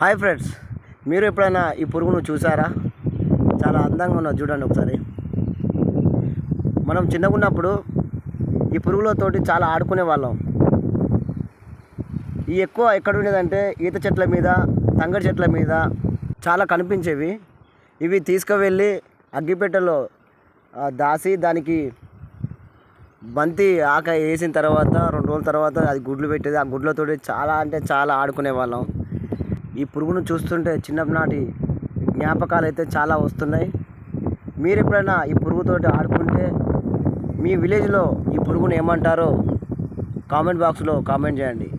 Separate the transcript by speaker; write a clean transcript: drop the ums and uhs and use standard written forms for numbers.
Speaker 1: Hi friends, మీరు ఎప్పుడైనా ఈ పురుగును చూసారా? చాలా అందంగా ఉన్నది, చూడండి ఒకసారి. మనం చిన్నగా ఉన్నప్పుడు ఈ పురుగులతోటి చాలా ఆడుకునే వాళ్ళం. ఈ ఎక్కువ ఎక్కడ ఉండేదంటే ఈత చెట్ల మీద, తంగడి చెట్ల మీద చాలా కనిపించేవి. ఇవి తీసుకువెళ్ళి అగ్గిపెట్టెలో దాసి దానికి బంతి ఆక వేసిన తర్వాత 2 రోజుల తర్వాత అది గుడ్లు పెట్టేది. ఆ గుడ్లతోటి చాలా అంటే చాలా ఆడుకునే వాళ్ళం. ఈ పురుగును చూస్తుంటే చిన్ననాటి జ్ఞాపకాలు అయితే చాలా వస్తున్నాయి. మీరు ఎప్పుడైనా ఈ పురుగుతోటి ఆడుకుంటే మీ విలేజ్లో ఈ పురుగును ఏమంటారో కామెంట్ బాక్స్లో కామెంట్ చేయండి.